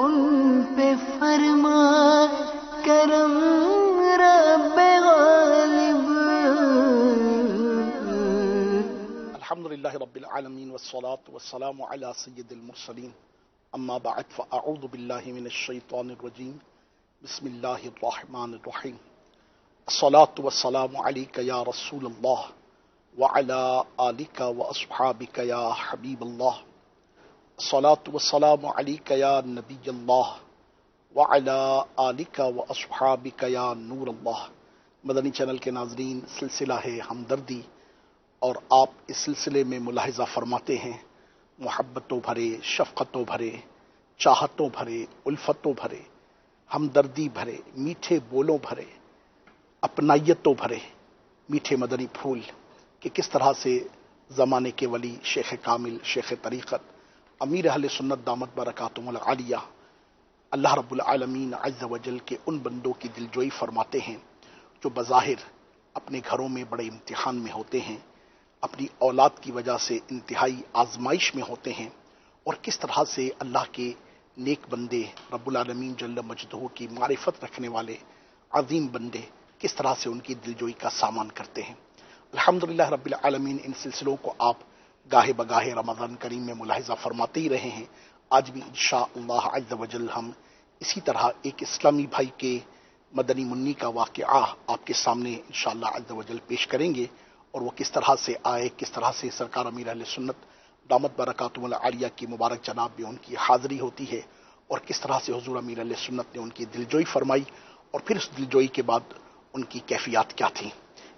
ان پہ فرما کرم رب غالب. الحمدللہ رب العالمین والصلاة والسلام علی سید المرسلین. اما بعد فاعوذ باللہ من الشیطان الرجیم. بسم اللہ الرحمن الرحیم. الصلاة والسلام علیک یا رسول اللہ وعلی آلک واصحابک یا حبیب اللہ. الصلاة والسلام علیک یا نبی اللہ وعلی آلک واصحابک یا نور اللہ. مدنی چینل کے ناظرین، سلسلہ ہے ہمدردی، اور آپ اس سلسلے میں ملاحظہ فرماتے ہیں محبتوں بھرے، شفقتوں بھرے، چاہتوں بھرے، الفتوں بھرے، ہمدردی بھرے، میٹھے بولوں بھرے، اپنائیتوں بھرے میٹھے مدنی پھول کہ کس طرح سے زمانے کے ولی شیخ کامل، شیخ طریقت، امیر اہل سنت دامت برکاتہم العالیہ، اللہ رب العالمین عز و جل کے ان بندوں کی دلجوئی فرماتے ہیں جو بظاہر اپنے گھروں میں بڑے امتحان میں ہوتے ہیں، اپنی اولاد کی وجہ سے انتہائی آزمائش میں ہوتے ہیں، اور کس طرح سے اللہ کے نیک بندے، رب العالمین جل مجدہ کی معرفت رکھنے والے عظیم بندے کس طرح سے ان کی دلجوئی کا سامان کرتے ہیں. الحمدللہ رب العالمین ان سلسلوں کو آپ گاہے بگاہے رمضان کریم میں ملاحظہ فرماتے ہی رہے ہیں. آج بھی انشاءاللہ عز و جل ہم اسی طرح ایک اسلامی بھائی کے مدنی منی کا واقعہ آپ کے سامنے انشاءاللہ عز و جل پیش کریں گے، اور وہ کس طرح سے آئے، کس طرح سے سرکار امیر اہل سنت دامت برکاتہم العالیہ کی مبارک جناب میں ان کی حاضری ہوتی ہے، اور کس طرح سے حضور امیر اہل سنت نے ان کی دلجوئی فرمائی، اور پھر اس دلجوئی کے بعد ان کی کیفیات کیا تھیں.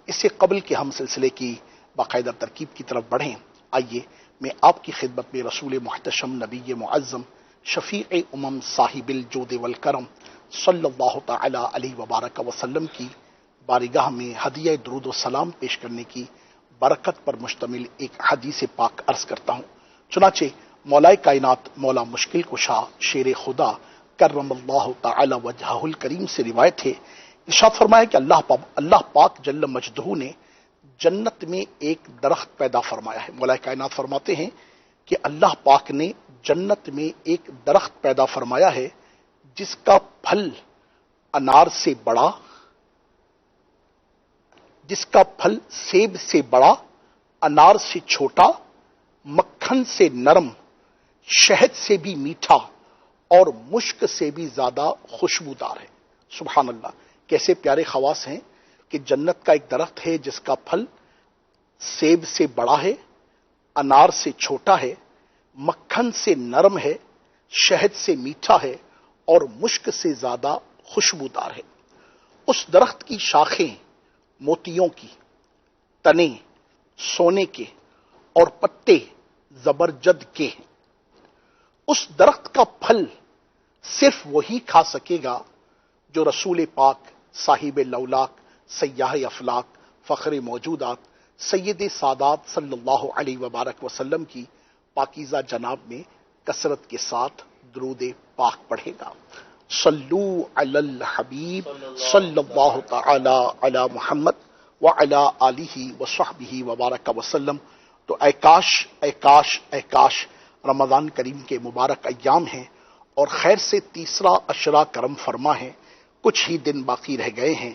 اس سے قبل کہ ہم سلسلے کی باقاعدہ ترکیب کی طرف بڑھیں، آئیے میں آپ کی خدمت میں رسول محتشم، نبی معظم، شفیع امم، صاحب الجود والکرم صلی اللہ تعالی علیہ وبارک وسلم کی بارگاہ میں ہدیہ درود و سلام پیش کرنے کی برکت پر مشتمل ایک حدیث پاک عرض کرتا ہوں. چنانچہ مولا کائنات، مولا مشکل کشا، شیر خدا کرم اللہ تعالی وجہہ الکریم سے روایت ہے، ارشاد فرمایا کہ اللہ پاک جل مجدہ نے جنت میں ایک درخت پیدا فرمایا ہے. مولا کائنات فرماتے ہیں کہ اللہ پاک نے جنت میں ایک درخت پیدا فرمایا ہے جس کا پھل انار سے بڑا، جس کا پھل سیب سے بڑا، انار سے چھوٹا، مکھن سے نرم، شہد سے بھی میٹھا، اور مشک سے بھی زیادہ خوشبودار ہے. سبحان اللہ، کیسے پیارے خواص ہیں کہ جنت کا ایک درخت ہے جس کا پھل سیب سے بڑا ہے، انار سے چھوٹا ہے، مکھن سے نرم ہے، شہد سے میٹھا ہے، اور مشک سے زیادہ خوشبودار ہے. اس درخت کی شاخیں موتیوں کی، تنے سونے کے، اور پتے زبرجد کے ہیں. اس درخت کا پھل صرف وہی کھا سکے گا جو رسول پاک، صاحب لولاک، سیاح افلاک، فخر موجودات، سید سادات صلی اللہ علیہ وبارک وسلم کی پاکیزہ جناب میں کثرت کے ساتھ درود پاک پڑھے گا. صلو علی الحبیب صلی اللہ تعالی علی محمد وعلی آلہ وصحبہ وبارک وسلم. تو اے کاش اے کاش اے کاش رمضان کریم کے مبارک ایام ہیں، اور خیر سے تیسرا عشرہ کرم فرما ہے. کچھ ہی دن باقی رہ گئے ہیں.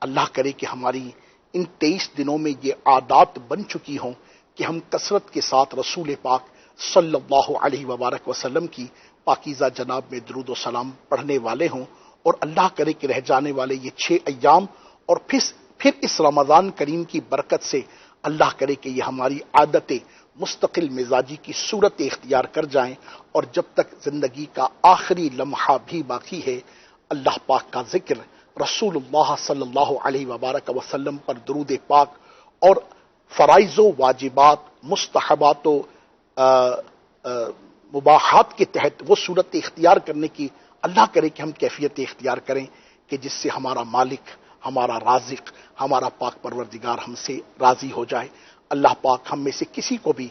اللہ کرے کہ ہماری ان 23 دنوں میں یہ عادات بن چکی ہوں کہ ہم کثرت کے ساتھ رسول پاک صلی اللہ علیہ وبارک وسلم کی پاکیزہ جناب میں درود و سلام پڑھنے والے ہوں، اور اللہ کرے کہ رہ جانے والے یہ 6 ایام اور پھر اس رمضان کریم کی برکت سے اللہ کرے کہ یہ ہماری عادتیں مستقل مزاجی کی صورت اختیار کر جائیں، اور جب تک زندگی کا آخری لمحہ بھی باقی ہے اللہ پاک کا ذکر، رسول اللہ صلی اللہ علیہ وبارک وسلم پر درود پاک، اور فرائض و واجبات، مستحبات و مباحات کے تحت وہ صورت اختیار کرنے کی اللہ کرے کہ ہم کیفیت اختیار کریں کہ جس سے ہمارا مالک، ہمارا رازق، ہمارا پاک پروردگار ہم سے راضی ہو جائے. اللہ پاک ہم میں سے کسی کو بھی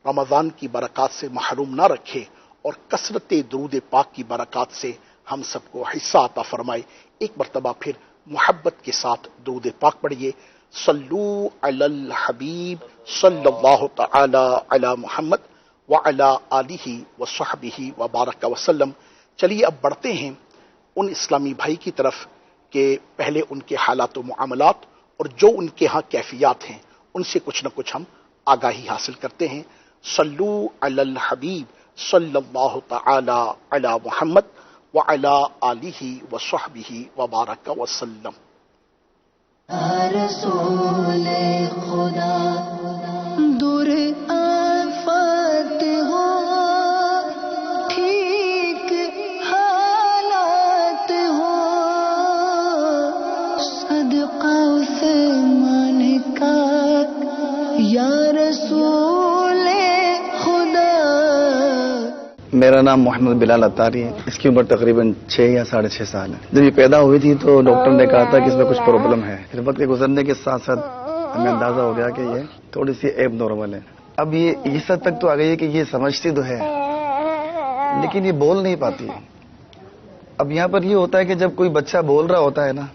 رمضان کی برکات سے محروم نہ رکھے، اور کثرت درود پاک کی برکات سے ہم سب کو حصہ عطا فرمائے. ایک مرتبہ پھر محبت کے ساتھ درود پاک پڑھیے. صلو علی الحبیب صلی اللہ تعالی علی محمد وعلی آلہ وصحبہ وبارک وسلم. چلیے اب بڑھتے ہیں ان اسلامی بھائی کی طرف کہ پہلے ان کے حالات و معاملات اور جو ان کے ہاں کیفیات ہیں ان سے کچھ نہ کچھ ہم آگاہی حاصل کرتے ہیں. صلو علی الحبیب صلی اللہ تعالی علی محمد وعلی آلہ وصحبہ وبارک وسلم. یا رسول خدا دور آفات ہو ٹھیک حالات ہو صدقہ عثمان کا یا رسول خدا. میرا نام محمد بلال اتاری ہے. اس کی عمر تقریباً 6 یا 6.5 سال ہے. جب یہ پیدا ہوئی تھی تو ڈاکٹر نے کہا تھا کہ اس میں کچھ پرابلم ہے. پھر وقت کے گزرنے کے ساتھ ساتھ ہمیں اندازہ ہو گیا کہ یہ تھوڑی سی ایب نارمل ہے. اب یہ اس حد تک تو آ گئی ہے کہ یہ سمجھتی تو ہے لیکن یہ بول نہیں پاتی ہے. اب یہاں پر یہ ہوتا ہے کہ جب کوئی بچہ بول رہا ہوتا ہے نا،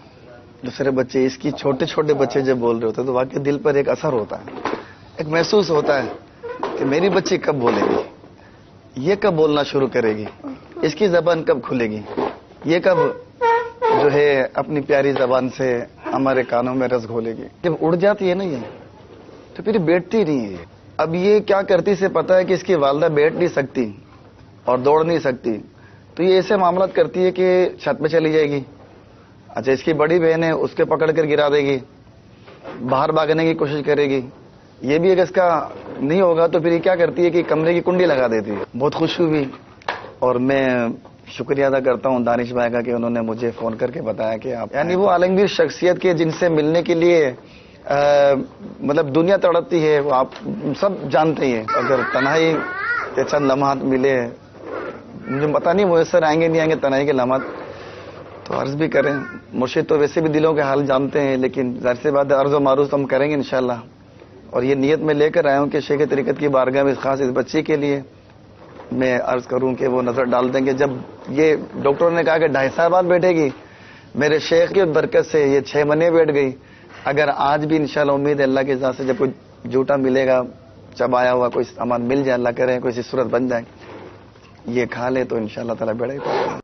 دوسرے بچے، اس کی چھوٹے چھوٹے بچے جب بول رہے ہوتے ہیں تو واقعی دل پر ایک اثر ہوتا ہے، ایک محسوس ہوتا ہے کہ میری بچی کب بولے گی، یہ کب بولنا شروع کرے گی، اس کی زبان کب کھلے گی، یہ کب جو ہے اپنی پیاری زبان سے ہمارے کانوں میں رس گھولے گی. جب اڑ جاتی ہے نا یہ تو پھر بیٹھتی نہیں ہے. اب یہ کیا کرتی سے پتا ہے کہ اس کی والدہ بیٹھ نہیں سکتی اور دوڑ نہیں سکتی، تو یہ ایسے معاملات کرتی ہے کہ چھت پہ چلی جائے گی. اچھا، اس کی بڑی بہن ہے، اس کے پکڑ کر گرا دے گی، باہر بھاگنے کی کوشش کرے گی. یہ بھی اگر اس کا نہیں ہوگا تو پھر یہ کیا کرتی ہے کہ کمرے کی کنڈی لگا دیتی ہے. بہت خوشی ہوئی اور میں شکریہ ادا کرتا ہوں دانش بھائی کا کہ انہوں نے مجھے فون کر کے بتایا کہ آپ یعنی وہ عالمگیر شخصیت کے جن سے ملنے کے لیے مطلب دنیا تڑپتی ہے، وہ آپ سب جانتے ہیں. اگر تنہائی کے چند لمحات ملے، مجھے پتا نہیں میسر آئیں گے نہیں آئیں گے تنہائی کے لمحات، تو عرض بھی کریں. مرشد تو ویسے بھی دلوں کے حال جانتے ہیں لیکن ظاہر سی بات ہے عرض و معروض ہم کریں گے انشاءاللہ. اور یہ نیت میں لے کر آیا ہوں کہ شیخ طریقت کی بارگاہ میں خاص اس بچی کے لیے میں عرض کروں کہ وہ نظر ڈال دیں گے. جب یہ ڈاکٹروں نے کہا کہ 2.5 سال بعد بیٹھے گی، میرے شیخ کی برکت سے یہ 6 مہینے بیٹھ گئی. اگر آج بھی انشاءاللہ امید ہے اللہ کے ذات سے جب کوئی جھوٹا ملے گا، چبایا ہوا کوئی سامان مل جائے، اللہ کرے کوئی سی صورت بن جائے، یہ کھا لے تو انشاءاللہ تعالی بیڑا ہی پائے گا.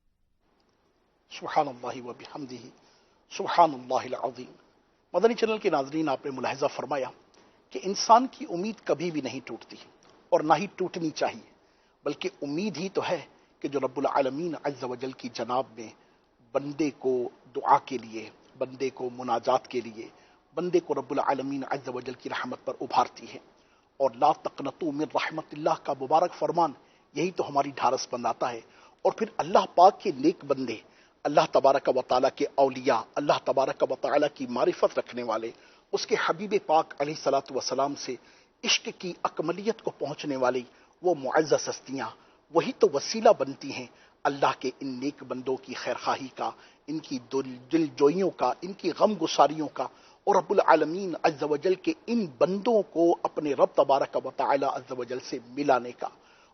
سبحان اللہ و بحمدہ سبحان اللہ العظیم. مدنی چینل کے ناظرین، آپ نے ملاحظہ فرمایا کہ انسان کی امید کبھی بھی نہیں ٹوٹتی اور نہ ہی ٹوٹنی چاہیے، بلکہ امید ہی تو ہے کہ جو رب العالمین عز و جل کی جناب میں بندے کو دعا کے لیے، بندے کو مناجات کے لیے، بندے کو رب العالمین عز و جل کی رحمت پر ابھارتی ہے. اور لا تقنطوا من رحمت اللہ کا مبارک فرمان یہی تو ہماری ڈھارس بناتا ہے. اور پھر اللہ پاک کے نیک بندے، اللہ تبارک و تعالیٰ کے اولیاء، اللہ تبارک و تعالیٰ کی معرفت رکھنے والے، اس کے حبیب پاک علیہ الصلوۃ والسلام سے عشق کی اکملیت کو پہنچنے والی وہ معزز ہستیاں، وہی تو وسیلہ بنتی ہیں اللہ کے ان نیک بندوں کی خیرخواہی کا، ان کی دل جوئیوں کا، ان کی غم گساریوں کا، اور رب العالمین عز و جل کے ان بندوں کو اپنے رب تبارک و تعالی عز و جل سے ملانے کا.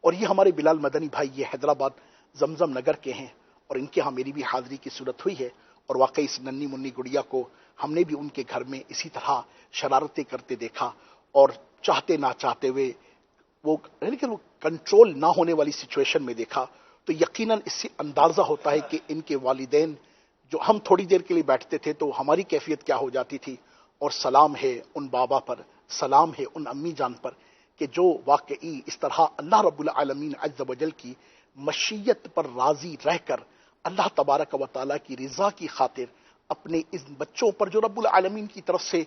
اور یہ ہمارے بلال مدنی بھائی یہ حیدرآباد زمزم نگر کے ہیں اور ان کے ہاں میری بھی حاضری کی صورت ہوئی ہے. اور واقعی اس ننی منی گڑیا کو ہم نے بھی ان کے گھر میں اسی طرح شرارتیں کرتے دیکھا اور چاہتے نہ چاہتے ہوئے وہ کنٹرول نہ ہونے والی سچویشن میں دیکھا. تو یقیناً اس سے اندازہ ہوتا ہے کہ ان کے والدین، جو ہم تھوڑی دیر کے لیے بیٹھتے تھے تو ہماری کیفیت کیا ہو جاتی تھی. اور سلام ہے ان بابا پر، سلام ہے ان امی جان پر کہ جو واقعی اس طرح اللہ رب العالمین عز و جل کی مشیت پر راضی رہ کر اللہ تبارک و تعالیٰ کی رضا کی خاطر اپنے اس بچوں پر جو رب العالمین کی طرف سے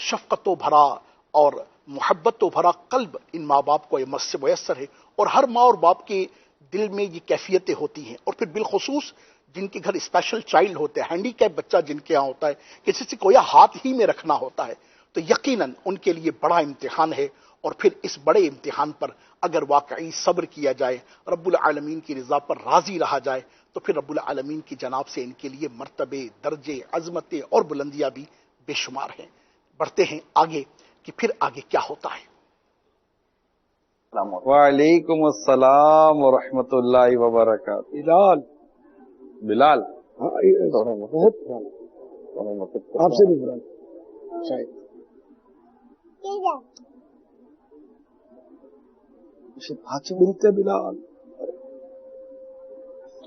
شفقت و بھرا اور محبت و بھرا قلب ان ماں باپ کو میسر ہے. اور ہر ماں اور باپ کے دل میں یہ کیفیتیں ہوتی ہیں. اور پھر بالخصوص جن کے گھر اسپیشل چائلڈ ہوتے ہیں، ہینڈی کیپ بچہ جن کے ہاں ہوتا ہے، کسی سے کوئی ہاتھ ہی میں رکھنا ہوتا ہے، تو یقیناً ان کے لیے بڑا امتحان ہے. اور پھر اس بڑے امتحان پر اگر واقعی صبر کیا جائے، رب العالمین کی رضا پر راضی رہا جائے، تو پھر رب العالمین کی جناب سے ان کے لیے مرتبے، درجے، عظمتیں اور بلندیاں بھی بے شمار ہیں. بڑھتے ہیں آگے کہ پھر آگے کیا ہوتا ہے. وعلیکم السلام ورحمۃ اللہ وبرکاتہ. بلال بہت آپ سے بھی بران شاید ملتے بلال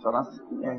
84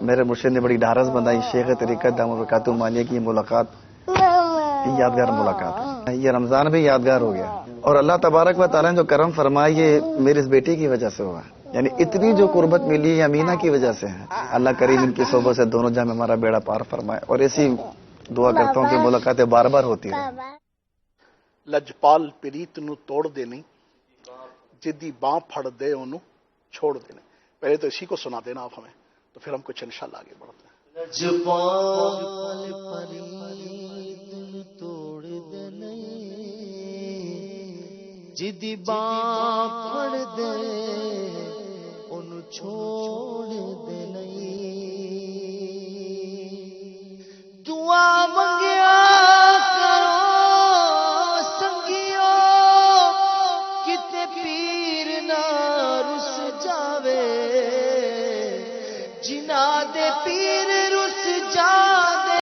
میرے مرشد نے بڑی ڈھارس بنائی، شیخ طریقت دامت برکاتہ مانیہ کی یہ ملاقات یادگار ملاقات ہے، یہ رمضان بھی یادگار ہو گیا، اور اللہ تبارک و تعالیٰ نے جو کرم فرمایا یہ میری اس بیٹی کی وجہ سے ہوا، یعنی اتنی جو قربت ملی ہے امینہ کی وجہ سے ہے۔ اللہ کریم ان کی صحبت سے دونوں جہاں میں ہمارا بیڑا پار فرمائے، اور ایسی دعا کرتا ہوں کہ ملاقاتیں بار بار ہوتی رہیں۔ لجپال پریت نو توڑ دینے، جدی باں پھڑ دے انو چھوڑ دینے۔ پہلے تو اسی کو سنا دینا آپ ہمیں، تو پھر ہم کچھ انشاءاللہ آگے بڑھتے ہیں۔ لجپال پریت نو توڑ دینے، جدی باں پھڑ دے انو چھوڑ دینے، دعا